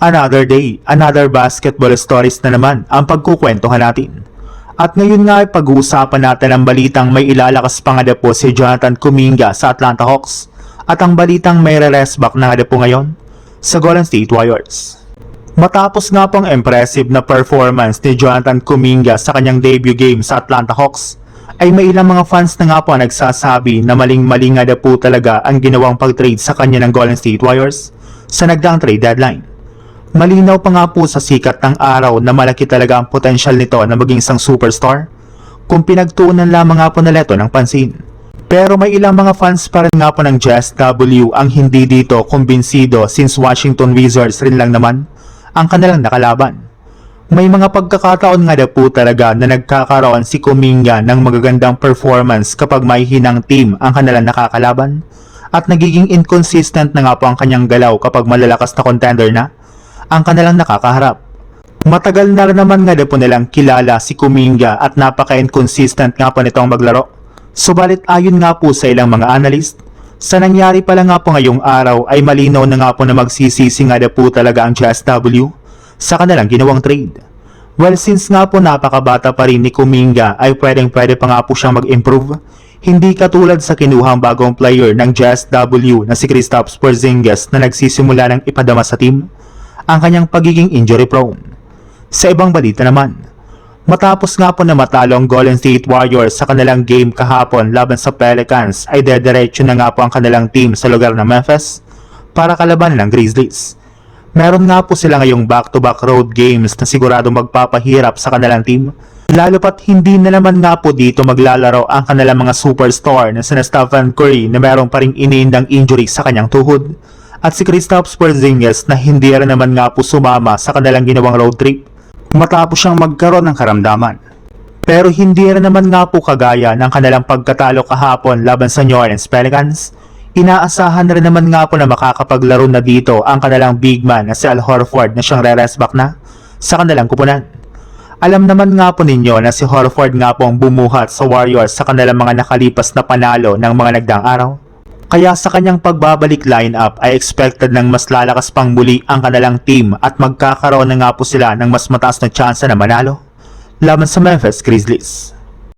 Another day, another basketball stories na naman ang pagkukwentuhan natin. At ngayon nga ay pag-uusapan natin ang balitang may ilalakas pa nga po si Jonathan Kuminga sa Atlanta Hawks at ang balitang may re-rest back na nga po ngayon sa Golden State Warriors. Matapos nga pong impressive na performance ni Jonathan Kuminga sa kanyang debut game sa Atlanta Hawks, ay may ilang mga fans na nga po nagsasabi na maling-mali nga po talaga ang ginawang pag-trade sa kanya ng Golden State Warriors sa nagdaang trade deadline. Malinaw pa nga po sa sikat ng araw na malaki talaga ang potensyal nito na maging isang superstar kung pinagtuunan lamang nga po nila ito ng pansin. Pero may ilang mga fans pa rin nga po ng JSW ang hindi dito kumbinsido since Washington Wizards rin lang naman ang kanilang nakalaban. May mga pagkakataon nga po talaga na nagkakaroon si Kuminga ng magagandang performance kapag may hinang team ang kanilang nakakalaban at nagiging inconsistent na nga po ang kanyang galaw kapag malalakas na contender na ang kanilang nakakaharap. Matagal na rin naman nga po nilang kilala si Kuminga at napaka-inconsistent nga po nitong maglaro. Subalit ayon nga po sa ilang mga analyst, sa nangyari pala nga po ngayong araw ay malinaw na nga po na magsisisi nga po talaga ang JSW sa kanilang ginawang trade. Well, since nga po napakabata pa rin ni Kuminga ay pwede pa nga po siyang mag-improve, hindi katulad sa kinuhang bagong player ng JSW na si Kristaps Porzingis na nagsisimula ng ipadama sa team ang kanyang pagiging injury prone. Sa ibang balita naman, matapos nga po na matalo ang Golden State Warriors sa kanilang game kahapon laban sa Pelicans ay dediretso na nga po ang kanilang team sa lugar ng Memphis para kalabanan ng Grizzlies. Meron nga po sila ngayong back-to-back road games na siguradong magpapahirap sa kanilang team, lalo pat hindi na naman nga po dito maglalaro ang kanilang mga superstar na sina Stephen Curry na meron pa ring iniindang injury sa kanyang tuhod at si Kristaps Porzingis na hindi rin naman nga po sumama sa kanilang ginawang road trip matapos siyang magkaroon ng karamdaman. Pero hindi rin naman nga po kagaya ng kanilang pagkatalo kahapon laban sa New Orleans Pelicans, inaasahan rin naman nga po na makakapaglaro na dito ang kanilang big man na si Al Horford na siyang re-rest back na sa kanilang kupunan. Alam naman nga po ninyo na si Horford nga po ang bumuhat sa Warriors sa kanilang mga nakalipas na panalo ng mga nagdaang araw. Kaya sa kanyang pagbabalik lineup ay expected ng mas lalakas pang muli ang kanilang team at magkakaroon na nga po sila ng mas mataas na tsansa na manalo laban sa Memphis Grizzlies.